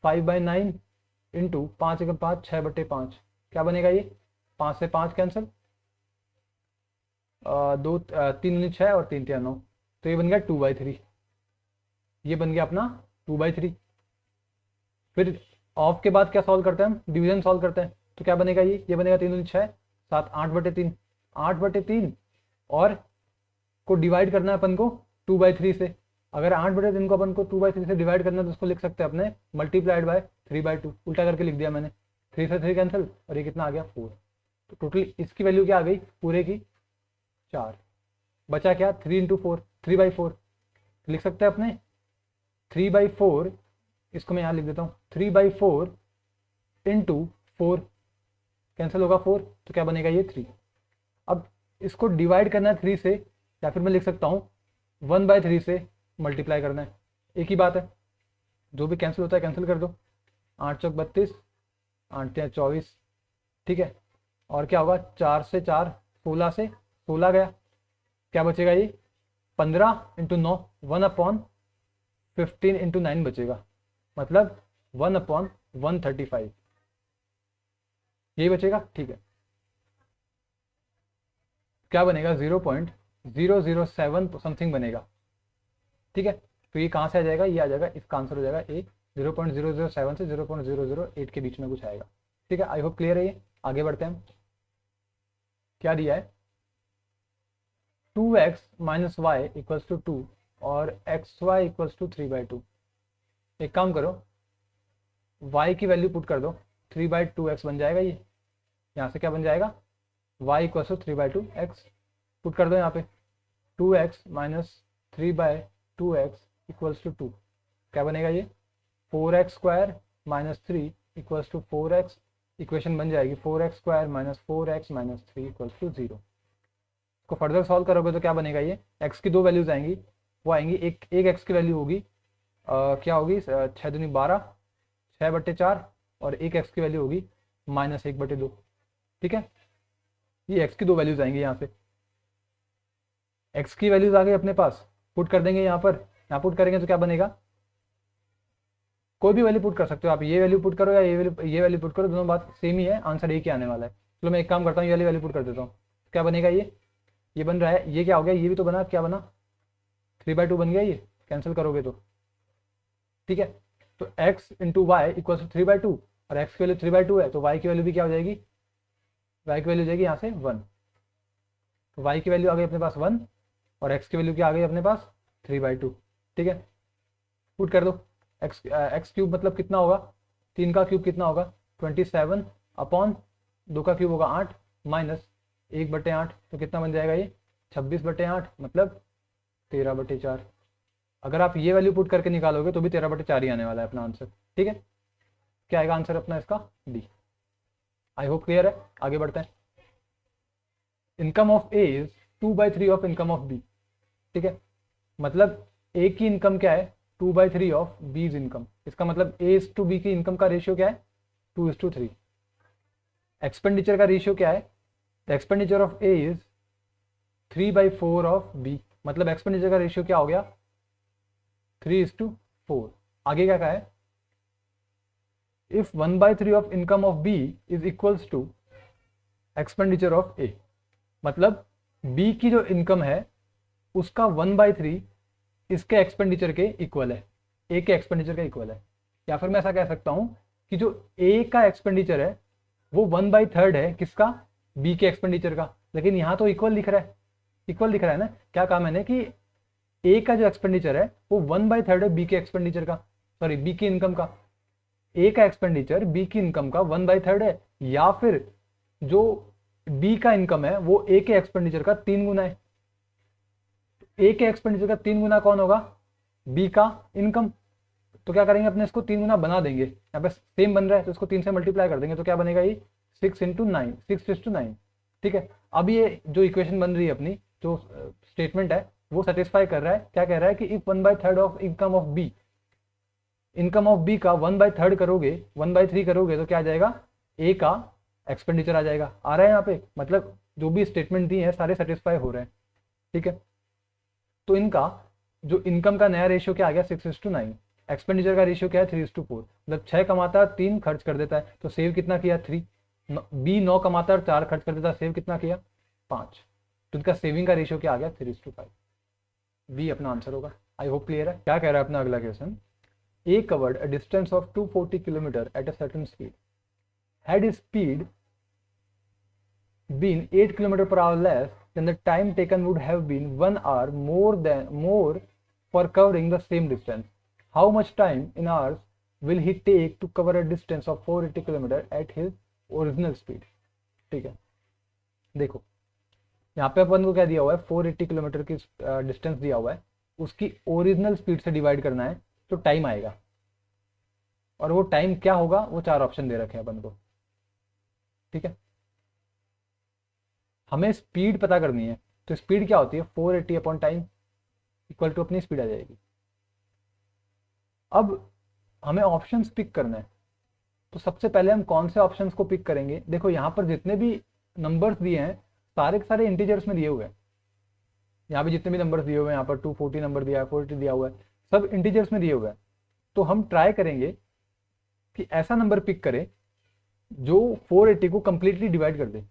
A: 5/9 इंटू 5 एकम 5 6/5, क्या बनेगा ये 5 से 5 कैंसिल, 3 6 और 3 3 9, तो ये बन गया 2/3, ये बन गया अपना 2/3। फिर ऑफ के बाद क्या सॉल्व करते हैं हम, डिवीजन सॉल्व करते हैं, तो क्या बनेगा ये बनेगा 3 6 7 8/3, 8/3 और को डिवाइड करना है अपन को 2/3 से। अगर 8/3 को अपन को 2/3 से डिवाइड करना है तो उसको लिख सकते हैं अपने मल्टीप्लाइड बाय 3/2, उल्टा करके लिख दिया मैंने, 3 से 3 कैंसिल और ये कितना आ गया 4। तो टोटली इसकी वैल्यू क्या आ गई पूरे की 4, बचा क्या 3 इंटू 4 3/4, लिख सकते हैं अपने 3/4, इसको मैं यहाँ लिख देता हूँ 3/4 इंटू 4, कैंसिल होगा 4, तो क्या बनेगा ये 3। अब इसको डिवाइड करना है 3 से, या फिर मैं लिख सकता हूँ 1/3 से मल्टीप्लाई करना है, एक ही बात है, जो भी कैंसिल होता है कैंसिल कर दो, 8 चौक 32 8 3 24, ठीक है। और क्या होगा 4 से 4 16 से 16 गया, क्या बचेगा ये 15 इंटू 9 1/15 इंटू 9 बचेगा, मतलब 1/135, यही बचेगा, ठीक है। क्या बनेगा 0.007 समथिंग बनेगा। ठीक है, तो ये कहाँ से आ जाएगा, ये आ जाएगा, इसका आंसर हो जाएगा ए, 0.007 से 0.008 के बीच में कुछ आएगा। ठीक है, आई होप क्लियर है ये। आगे बढ़ते हैं हम। क्या दिया है, 2x minus Y equals to 2 और xy इक्वल्स टू 3/2। एक काम करो, y की वैल्यू पुट कर दो, 3/2x बन जाएगा ये। यहाँ से क्या बन जाएगा, y equals to 3/2x put कर दो यहाँ पे। 2x minus 3/2x equals to 2 क्या बनेगा ये, 4x square minus 3 equals to 4x। Equation बन जाएगी 4x square minus 4x minus 3 equals to 0। इसको फर्दर सॉल्व करोगे तो क्या बनेगा ये, x की दो वैल्यूज आएंगी, वो आएंगी एक x की वैल्यू होगी क्या होगी, 6 दूनी 12, 6/4, और एक x की वैल्यू होगी -1/2। ठीक है, ये x की दो वैल्यूज आएंगी यहाँ से। x की वैल्यूज आ गई अपने पास, पुट कर देंगे यहाँ पर। यहाँ पुट करेंगे तो क्या बनेगा, कोई भी वैल्यू पुट कर सकते हो आप, ये वैल्यू पुट करो या ये वैल्यू पुट करो, दोनों बात सेम ही है, आंसर एक ही आने वाला है। चलो मैं एक काम करता हूँ, ये वाली वैल्यू पुट कर देता हूँ। क्या बनेगा ये बन रहा है, ये क्या हो गया, ये भी तो बना, क्या बना 3/2 बन गया, ये कैंसिल करोगे तो। ठीक है, तो x into y equal to 3/2 और x की वैल्यू 3/2 है, तो y की वैल्यू भी क्या हो जाएगी, y की वैल्यू हो जाएगी यहाँ से 1। तो y की वैल्यू आ गई अपने पास 1 और x की वैल्यू क्या आ गई अपने पास 3/2। ठीक है, पुट कर दो, एक्स क्यूब मतलब कितना होगा, 3 का क्यूब कितना होगा 27 अपॉन 2 का क्यूब होगा 8 माइनस 1/8, तो कितना बन जाएगा ये 26/8 मतलब 13/4। अगर आप ये वैल्यू पुट करके निकालोगे तो भी 13/4 ही आने वाला है अपना आंसर। ठीक है, क्या आएगा आंसर अपना इसका, डी। आई होप क्लियर है, आगे बढ़ते हैं। Income of A is 2/3 of income of B. ठीक है, मतलब ए की इनकम क्या है 2/3 ऑफ बीज इनकम। इसका मतलब ए इज टू बी की इनकम का रेशियो क्या है 2:3। एक्सपेंडिचर का रेशियो क्या है, the expenditure of A is 3/4 of B, मतलब एक्सपेंडिचर का रेशियो क्या हो गया 3:4। आगे क्या कहा है, if 1/3 of income of B is equals to expenditure of A, मतलब बी की जो इनकम है उसका 1/3 इसके एक्सपेंडिचर के इक्वल है, ए के एक्सपेंडिचर का इक्वल है। या फिर मैं ऐसा कह सकता हूं कि जो ए का एक्सपेंडिचर है वो 1/3 है किसका, बी के एक्सपेंडिचर का, लेकिन यहां तो इक्वल लिख रहा है, इक्वल लिख रहा है ना। क्या कहा मैंने कि ए का जो एक्सपेंडिचर है वो 1/3 है बी के एक्सपेंडिचर का, सॉरी बी की इनकम का। ए का एक्सपेंडिचर बी की इनकम का 1/3 है, या फिर जो बी का इनकम है वो ए के एक्सपेंडिचर का 3 गुना है। ए के एक्सपेंडिचर का 3 गुना कौन होगा, बी का इनकम। तो क्या करेंगे अपने इसको 3 गुना बना देंगे, यहाँ पे सेम बन रहा है तो इसको 3 से मल्टीप्लाई कर देंगे, तो क्या बनेगा ये 6 × 9। ठीक है, अब ये जो इक्वेशन बन रही है अपनी, जो स्टेटमेंट है वो सेटिस्फाई कर रहा है। क्या कह रहा है कि if 1/3 of income of B, income of B का 1/3 करोगे, 1/3 करोगे तो क्या आ जाएगा, ए का एक्सपेंडिचर आ जाएगा। आ रहा है यहाँ पे, मतलब जो भी स्टेटमेंट दी है सारे सेटिस्फाई हो रहे हैं। ठीक है, तो इनका जो इनकम का नया रेशियो क्या आ गया 6:9, एक्सपेंडिचर का रेशियो क्या है 3:4, मतलब 6 कमाता है 3 खर्च कर देता है, तो सेव कितना किया 3। बी 9 कमाता है 4 खर्च कर देता है, सेव कितना किया 5, तो इनका सेविंग का रेशियो क्या आ गया 3:5। बी अपना आंसर होगा। आई होप क्लियर है। क्या कह रहा है अपना अगला question, A covered a distance of 240 kilometre at a certain speed, had speed been 8 km/h less, then the time taken would have been 1 hour more for covering the same distance. How much time in hours will he take to cover a distance of 480 km at his original speed? ठीक है, देखो यहाँ पे अपन को क्या दिया हुआ है 480 किलोमीटर की डिस्टेंस दिया हुआ है, उसकी ओरिजिनल स्पीड से डिवाइड करना है तो टाइम आएगा, और वो टाइम क्या होगा वो 4 ऑप्शन दे रखे हैं अपन को। ठीक है, हमें स्पीड पता करनी है, तो स्पीड क्या होती है 480 अपॉन टाइम इक्वल टू अपनी स्पीड आ जाएगी। अब हमें ऑप्शंस पिक करना है, तो सबसे पहले हम कौन से ऑप्शंस को पिक करेंगे। देखो यहाँ पर जितने भी नंबर्स दिए हैं सारे के सारे इंटीजर्स में दिए हुए हैं, यहाँ पे जितने भी नंबर्स दिए हुए हैं, यहाँ पर 240 नंबर दिया है, 480 दिया हुआ है, सब इंटीजर्स में दिए हुए हैं। तो हम ट्राई करेंगे कि ऐसा नंबर पिक करें जो 480 को कंप्लीटली डिवाइड कर दे।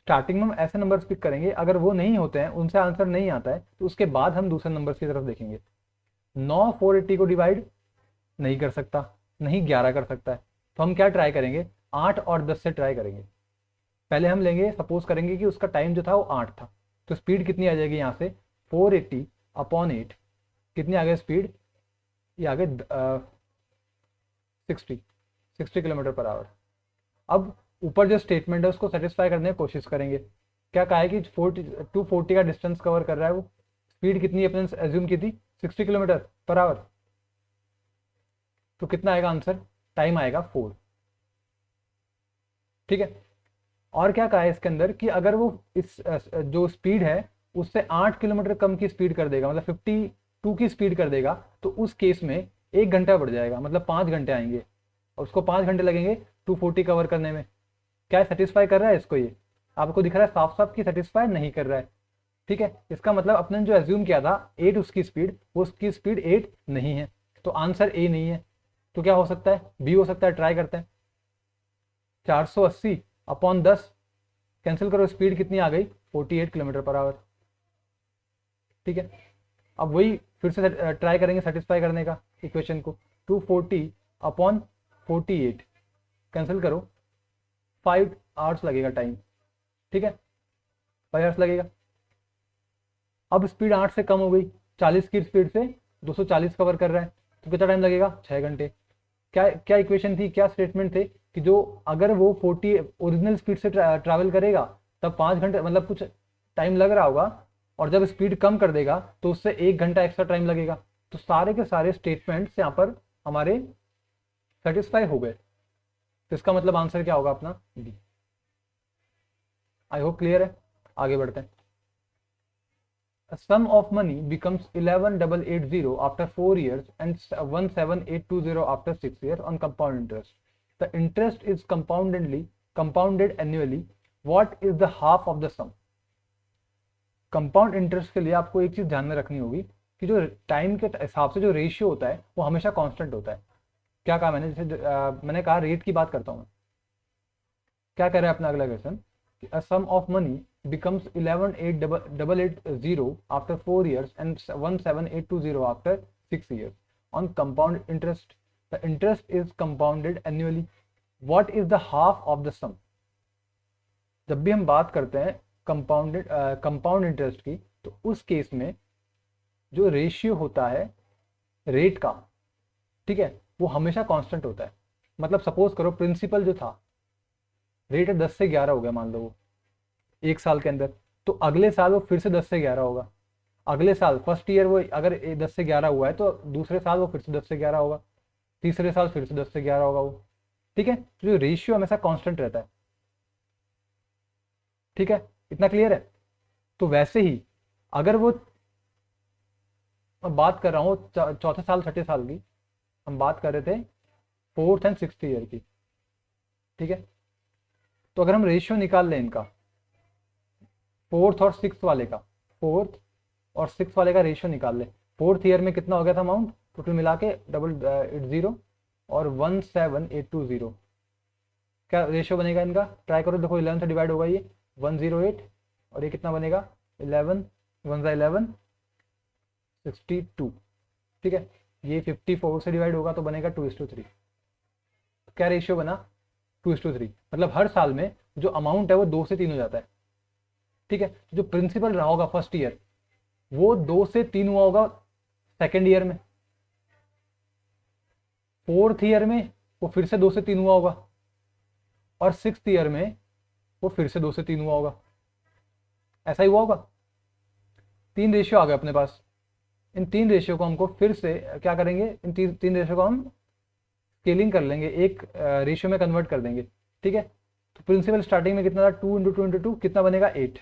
A: स्टार्टिंग में हम ऐसे नंबर्स पिक करेंगे, अगर वो नहीं होते हैं, उनसे आंसर नहीं आता है, तो उसके बाद हम दूसरे नंबर्स की तरफ देखेंगे। 9 480 को डिवाइड नहीं कर सकता, नहीं 11 कर सकता है, तो हम क्या ट्राई करेंगे, 8 और 10 से ट्राई करेंगे। पहले हम लेंगे, सपोज करेंगे कि उसका टाइम जो था वो 8 था, तो स्पीड कितनी आ जाएगी यहाँ से, 480 अपॉन 8, कितनी आ गई स्पीड, ये आ गए 60 किलोमीटर पर आवर। अब ऊपर जो स्टेटमेंट है उसको सेटिस्फाई करने की कोशिश करेंगे। क्या कहा है कि 240 का डिस्टेंस कवर कर रहा है वो, स्पीड कितनी अपने एज्यूम की थी, 60 किलोमीटर पर आवर, तो कितना आएगा आंसर, टाइम आएगा 4। ठीक है। और क्या कहा है इसके अंदर कि अगर वो इस जो स्पीड है उससे 8 किलोमीटर कम की स्पीड कर देगा, मतलब 52 की स्पीड कर देगा, तो उस केस में 1 घंटा बढ़ जाएगा, मतलब 5 घंटे आएंगे, और उसको 5 घंटे लगेंगे 240 कवर करने में। क्या सेटिस्फाई कर रहा है इसको, ये आपको दिख रहा है साफ साफ कि सेटिस्फाई नहीं कर रहा है। ठीक है, इसका मतलब अपने जो एज्यूम किया था 8 उसकी स्पीड, वो उसकी स्पीड 8 नहीं है, तो आंसर ए नहीं है। तो क्या हो सकता है, बी हो सकता है। ट्राई करते हैं। 480 अपॉन 10, कैंसिल करो, स्पीड कितनी आ गई, 48 किलोमीटर पर आवर। ठीक है, अब वही फिर से ट्राई करेंगे सेटिस्फाई करने का इक्वेशन को। 240 अपॉन 48, कैंसिल करो, 5 आवर्स लगेगा टाइम। ठीक है, 5 आवर्स लगेगा। अब स्पीड 8 से कम हो गई, 40 की स्पीड से 240 कवर कर रहा है, तो कितना टाइम लगेगा, 6 घंटे। क्या क्या इक्वेशन थी, क्या स्टेटमेंट थे कि जो अगर वो 40 ओरिजिनल स्पीड से ट्रैवल करेगा तब 5 घंटे, मतलब कुछ टाइम लग रहा होगा, और जब स्पीड कम कर देगा तो उससे 1 घंटा एक्स्ट्रा टाइम लगेगा। तो सारे के सारे स्टेटमेंट्स यहाँ पर हमारे सेटिस्फाई हो गए, तो इसका मतलब आंसर क्या होगा अपना, डी। आई होप क्लियर है। आगे बढ़ते हैं। A sum of money becomes 11,880 after 4 years and 17,820 after 6 years on compound interest. The interest is compounded annually. What is the half of the sum? Compound interest के लिए आपको एक चीज ध्यान में रखनी होगी कि जो टाइम के हिसाब से जो रेशियो होता है वो हमेशा कांस्टेंट होता है। क्या कहा मैंने, जैसे मैंने कहा रेट की बात करता हूँ मैं। क्या कह रहा है अपना अगला question, a sum of money becomes 11,880 after 4 years and 17,820 after 6 years on compound interest. The interest is compounded annually. What is the half of the sum? जब भी हम बात करते हैं कंपाउंड इंटरेस्ट की, तो उस केस में जो रेशियो होता है रेट का, ठीक है, वो हमेशा कांस्टेंट होता है। मतलब सपोज करो प्रिंसिपल जो था, रेट 10 से 11 हो गया मान लो वो 1 साल के अंदर, तो अगले साल वो फिर से 10 से 11 होगा। अगले साल फर्स्ट ईयर वो अगर 10 से 11 हुआ है तो दूसरे साल वो फिर से 10 से 11 होगा, तीसरे साल फिर से 10 से 11 होगा वो। ठीक है, तो जो रेशियो हमेशा कांस्टेंट रहता है। ठीक है, इतना क्लियर है। तो वैसे ही अगर वो, मैं बात कर रहा हूँ चौथे साल छठे साल की, हम बात कर रहे थे 4th एंड 6th ईयर की। ठीक है, तो अगर हम रेशियो निकाल लें इनका, 4th और 6th वाले का, 4th और 6th वाले का रेशियो निकाल ले। 4th ईयर में कितना हो गया था अमाउंट टोटल मिला के 880 और 17,820, क्या रेशियो बनेगा इनका, ट्राई करो, देखो 11 से डिवाइड होगा ये 108, और ये कितना बनेगा 11 1 11 62। ठीक है, ये 54 से डिवाइड होगा तो बनेगा 2:3। क्या रेशियो बना, 2:3। मतलब हर साल में जो अमाउंट है वो 2 से 3 हो जाता है। ठीक है, जो प्रिंसिपल रहा होगा फर्स्ट ईयर वो 2 से 3 हुआ होगा सेकेंड ईयर में, 4th ईयर में वो फिर से 2 से 3 हुआ होगा, और 6th ईयर में वो फिर से 2 से 3 हुआ होगा। ऐसा ही हुआ होगा। 3 रेशियो आ गए अपने पास। इन 3 रेशियो को हमको फिर से क्या करेंगे, इन तीन रेशियो को हम स्केलिंग कर लेंगे, एक रेशियो में कन्वर्ट कर देंगे। ठीक है, तो प्रिंसिपल स्टार्टिंग में कितना था, 2 × 2 × 2 कितना बनेगा 8।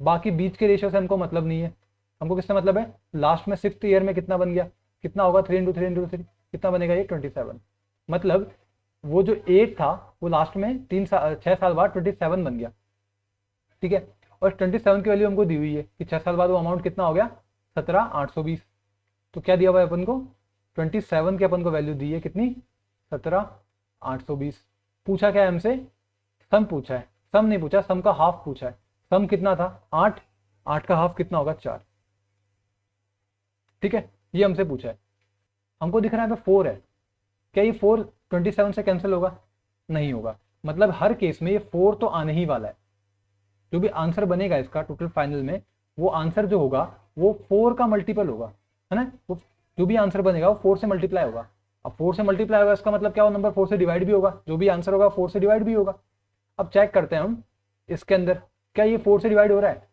A: बाकी बीच के रेशियो से हमको मतलब नहीं है, हमको किससे मतलब है, लास्ट में 6th ईयर में कितना बन गया, कितना होगा 3 × 3 × 3 कितना बनेगा ये 27। मतलब वो जो 8 था वो लास्ट में 6 साल बाद 27 बन गया। ठीक है, और 27 की वैल्यू हमको दी हुई है कि 6 साल बाद वो अमाउंट कितना हो गया 17,820। तो क्या दिया हुआ है अपन को, 27 की अपन को वैल्यू दी है कितनी, 17,820। पूछा क्या है हमसे, सम पूछा है। सम नहीं पूछा, सम का हाफ पूछा है। सम कितना था 8, 8 का हाफ कितना होगा 4। ठीक है, ये हमसे पूछा है। हमको दिख रहा है 4 है, क्या ये 4 27 से कैंसिल होगा? नहीं होगा। मतलब हर केस में ये 4 तो आने ही वाला है। जो भी आंसर बनेगा इसका टोटल फाइनल में, वो आंसर जो होगा वो 4 का मल्टीपल होगा, है ना। वो जो भी आंसर बनेगा वो 4 से मल्टीप्लाई होगा। अब 4 से मल्टीप्लाई होगा, इसका मतलब क्या हो, नंबर 4 से डिवाइड भी होगा। जो भी आंसर होगा 4 से डिवाइड भी होगा। अब चेक करते हैं हम इसके अंदर, क्या ये 4 से डिवाइड हो रहा है?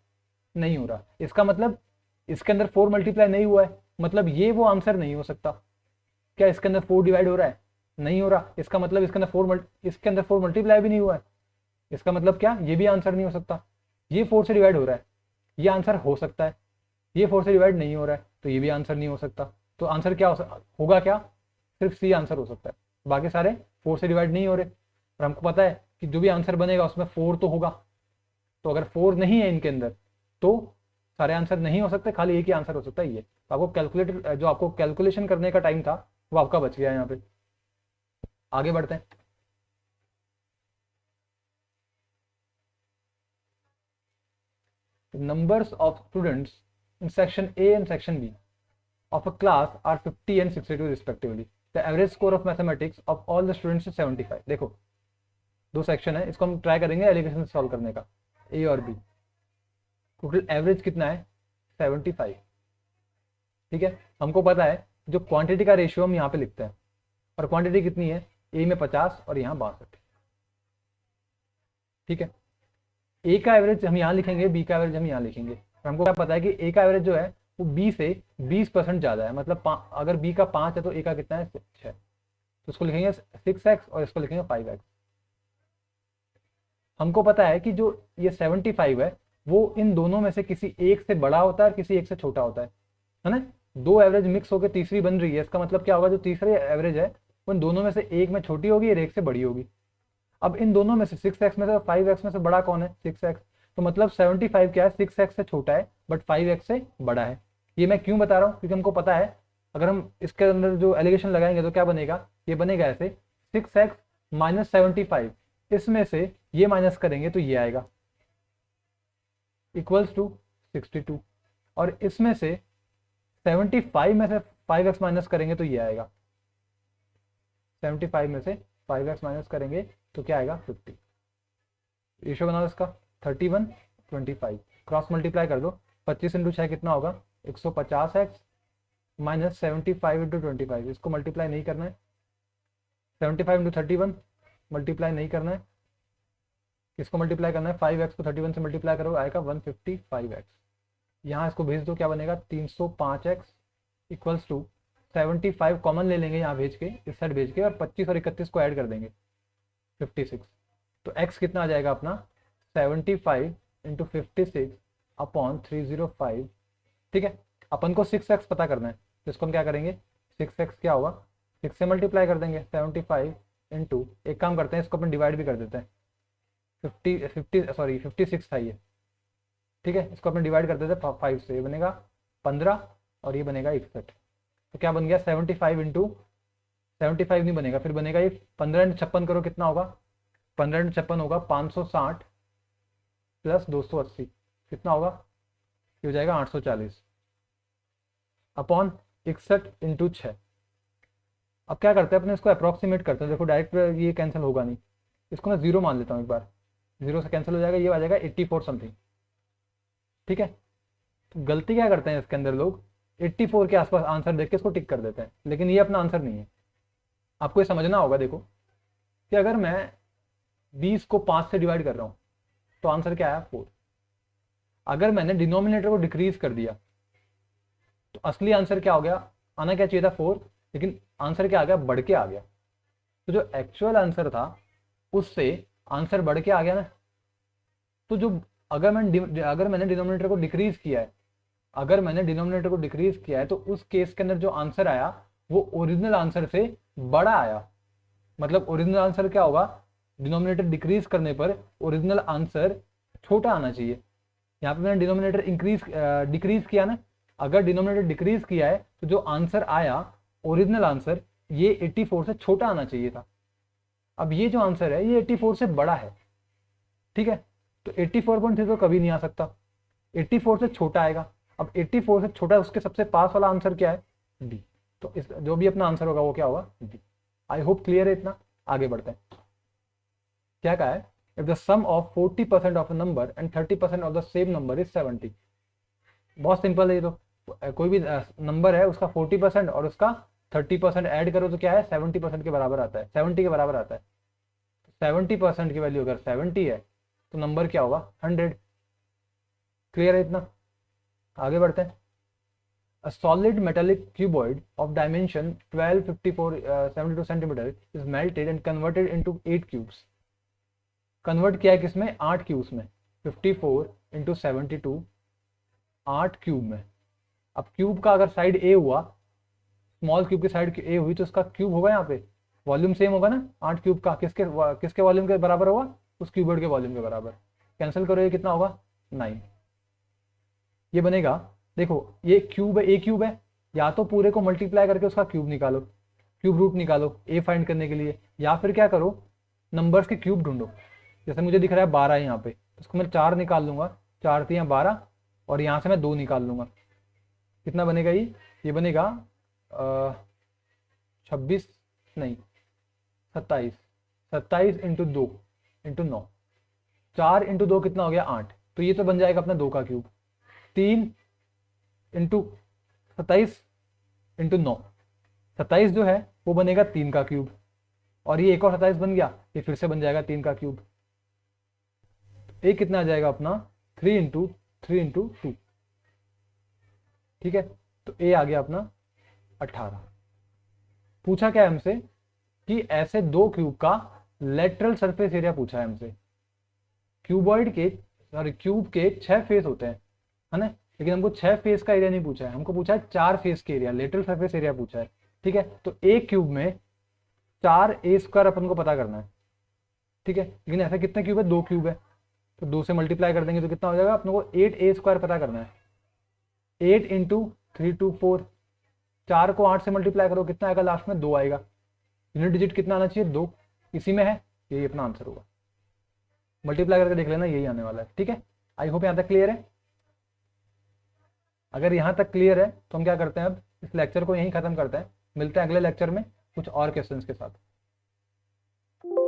A: नहीं हो रहा। इसका मतलब इसके अंदर 4 मल्टीप्लाई नहीं हुआ है, मतलब ये वो आंसर नहीं हो सकता। क्या इसके अंदर 4 डिवाइड हो रहा है? नहीं हो रहा। इसका मतलब इसके अंदर 4 मल्टीप्लाई भी नहीं हुआ है। इसका मतलब क्या, ये भी आंसर नहीं हो सकता। ये 4 से डिवाइड हो रहा है, ये आंसर हो सकता है। ये 4 से डिवाइड नहीं हो रहा है, तो ये भी आंसर नहीं हो सकता। तो आंसर क्या होगा? क्या सिर्फ सी आंसर हो सकता है, बाकी सारे 4 से डिवाइड नहीं हो रहे। और हमको पता है कि जो भी आंसर बनेगा उसमें 4 तो होगा। तो अगर 4 नहीं है इनके अंदर तो सारे आंसर नहीं हो सकते, खाली एक ही आंसर हो सकता है ये। तो आपको कैलकुलेटर, जो आपको कैलकुलेशन करने का टाइम था वो आपका बच गया। यहाँ पे आगे बढ़ते हैं। Numbers of students in section A and section B of a class are 50 and 62 respectively. The average score of mathematics of all the students is 75. देखो दो सेक्शन है, इसको हम ट्राई करेंगे एलिगेशन सॉल्व करने का, ए और बी। टोटल एवरेज कितना है? 75। ठीक है, हमको पता है जो क्वांटिटी का रेशियो हम यहाँ पे लिखते हैं, और क्वांटिटी कितनी है? ए में 50 और यहाँ 62। ठीक है, ए का एवरेज हम यहाँ लिखेंगे, बी का एवरेज हम यहाँ लिखेंगे। और हमको क्या पता है कि ए का एवरेज जो है वो बी से 20% ज़्यादा है। मतलब अगर बी का 5 है तो ए का कितना है? 6। तो इसको लिखेंगे 6x और इसको लिखेंगे 5x। हमको पता है कि जो ये 75 है वो इन दोनों में से किसी एक से बड़ा होता है और किसी एक से छोटा होता है ना। दो एवरेज मिक्स होकर तीसरी बन रही है, इसका मतलब क्या होगा, जो तीसरी एवरेज है उन दोनों में से एक में छोटी होगी और एक से बड़ी होगी। अब इन दोनों में से 6x में से 5x में से बड़ा कौन है? 6x। तो मतलब 75 क्या है? 6x से छोटा है बट 5x से बड़ा है। ये मैं क्यों बता रहा हूँ? क्योंकि हमको पता है अगर हम इसके अंदर जो एलिगेशन लगाएंगे तो क्या बनेगा, ये बनेगा ऐसे 6x माइनस 75, इसमें से ये माइनस करेंगे तो ये आएगा इक्वल्स टू 62, और इसमें से 75 में से 5x माइनस करेंगे तो ये आएगा 75 में से 5x माइनस करेंगे तो क्या आएगा 50। रेशियो बनाओ इसका 31 25, क्रॉस मल्टीप्लाई कर दो। 25 इंटू 6 कितना होगा? 150x माइनस 75 इंटू 25, इसको मल्टीप्लाई नहीं करना है। 75 इंटू 31 मल्टीप्लाई नहीं करना है, इसको मल्टीप्लाई करना है। 5x को 31 से मल्टीप्लाई करो आएगा 155x। यहाँ इसको भेज दो, क्या बनेगा? 305x इक्वल्स टू 75 कॉमन ले लेंगे यहाँ भेज के, इस साइड भेज के, और 25 और 31 को ऐड कर देंगे 56। तो x कितना आ जाएगा अपना? 75 इंटू 56 अपॉन 305। ठीक है, अपन को 6x पता करना है, तो इसको हम क्या करेंगे? 6x क्या होगा? 6 से मल्टीप्लाई कर देंगे 75 इंटू, एक काम करते हैं इसको अपन डिवाइड भी कर देते हैं। 56 था ये। ठीक है, इसको अपन डिवाइड कर देते हैं 5 से, ये बनेगा 15 और ये बनेगा 61। तो क्या बन गया? 75 इंटू 75 नहीं बनेगा, फिर बनेगा ये 15 इंटू 56 करो, कितना होगा? 15 इंटू 56 होगा 560 प्लस 280, कितना होगा? ये हो जाएगा 840 अपॉन 61 इंटू 6। अब क्या करते हैं अपने इसको अप्रॉक्सीमेट करते हैं। देखो डायरेक्ट ये कैंसिल होगा नहीं, इसको मैं 0 मान लेता हूँ एक बार, 0 से कैंसिल हो जाएगा, ये आ जाएगा 84 समथिंग। ठीक है, तो गलती क्या करते हैं इसके अंदर लोग, 84 के आसपास आंसर देख के इसको टिक कर देते हैं, लेकिन ये अपना आंसर नहीं है। आपको ये समझना होगा। देखो कि अगर मैं 20 को 5 से डिवाइड कर रहा हूँ तो आंसर क्या आया? 4। अगर मैंने डिनोमिनेटर को डिक्रीज कर दिया तो असली आंसर क्या हो गया? आना क्या चाहिए था? 4, लेकिन आंसर क्या आ गया? बढ़ के आ गया। तो जो एक्चुअल आंसर था उससे आंसर बढ़ के आ गया ना। तो जो अगर मैंने डिनोमिनेटर को डिक्रीज किया है, अगर मैंने डिनोमिनेटर को डिक्रीज किया है तो उस केस के अंदर जो आंसर आया वो ओरिजिनल आंसर से बड़ा आया। मतलब ओरिजिनल आंसर क्या होगा? डिनोमिनेटर डिक्रीज करने पर ओरिजिनल आंसर छोटा आना चाहिए। यहाँ पे मैंने डिनोमिनेटर डिक्रीज किया ना, अगर डिनोमिनेटर डिक्रीज किया है तो जो आंसर आया ओरिजिनल आंसर, ये 84 से छोटा आना चाहिए था। अब ये जो आंसर है ये 84 से बड़ा है। ठीक है, तो 84.3 तो कभी नहीं आ सकता, 84 से छोटा आएगा। अब 84 से छोटा उसके सबसे पास वाला आंसर क्या है, डी। तो इस जो भी अपना आंसर होगा वो क्या होगा, डी। आई होप क्लियर है इतना। आगे बढ़ते हैं। क्या कहा है, if the sum of 40% of a number and 30% of the same number is 70। बहुत सिंपल है ये तो। कोई भी नंबर है उसका 40% और उसका 30% ऐड करो तो क्या है, 70% के बराबर आता है, 70 के बराबर आता है। 70% की वैल्यू अगर 70 है तो नंबर क्या होगा, 100। क्लियर है इतना। आगे बढ़ते हैं। A solid metallic cuboid of dimension 12, 54, 72 centimeter is melted and converted into 8 cubes. Convert किया है किसमें, 8 क्यूब्स में। 54 इंटू 72, 8 क्यूब में। अब क्यूब का अगर साइड ए हुआ, स्मॉल क्यूब की साइड ए हुई तो उसका क्यूब होगा, यहाँ पे वॉल्यूम सेम होगा ना, 8 क्यूब का किसके वॉल्यूम के बराबर होगा, उस क्यूबॉइड के वॉल्यूम के बराबर। कैंसिल करो, ये कितना होगा, 9। ये बनेगा, देखो ये क्यूब है, ए क्यूब है, या तो पूरे को मल्टीप्लाई करके उसका क्यूब निकालो, क्यूब रूट निकालो ए फाइंड करने के लिए, या फिर क्या करो, नंबर्स के क्यूब ढूंढो। जैसे मुझे दिख रहा है 12 है यहाँ पे, उसको मैं 4 निकाल लूंगा, 4 3 12, और यहाँ से मैं 2 निकाल लूंगा। कितना बनेगा ये बनेगा 26 नहीं 27, 27 इंटू 2 इंटू 9, 4 इंटू 2 कितना हो गया, 8। तो ये तो बन जाएगा अपना 2 का क्यूब। 3 इंटू 27 इंटू 9, 27 जो है वो बनेगा 3 का क्यूब, और ये एक और 27 बन गया, ये फिर से बन जाएगा 3 का क्यूब। ये कितना आ जाएगा अपना, 3 इंटू 3 इंटू 2। ठीक है, तो ए आ गया अपना 18। पूछा क्या है हमसे कि ऐसे 2 क्यूब का लेटरल सरफेस एरिया पूछा है हमसे। क्यूबॉइड के क्यूब के 6 फेस होते हैं, है ना, लेकिन हमको 6 फेस का एरिया नहीं पूछा है, हमको पूछा है 4 फेस के एरिया, लेटरल सरफेस एरिया पूछा है। ठीक है, तो एक क्यूब में 4 ए स्क्वायर अपन को पता करना है। ठीक है, लेकिन ऐसा कितने क्यूब है, 2 क्यूब है, तो 2 से मल्टीप्लाई कर देंगे तो कितना हो जाएगा, अपन को 8 ए स्क्वायर पता करना है। 8 इंटू 3 2 4, 4 को 8 से मल्टीप्लाई करो, कितना आएगा, लास्ट में 2 आएगा। यूनिट डिजिट कितना आना चाहिए, 2, इसी में है, यही अपना आंसर होगा। मल्टीप्लाई करके देख लेना, यही आने वाला है। ठीक है, आई होप यहाँ तक क्लियर है। अगर यहाँ तक क्लियर है तो हम क्या करते हैं, अब इस लेक्चर को यहीं खत्म करते हैं। मिलते हैं अगले लेक्चर में कुछ और क्वेश्चंस के साथ।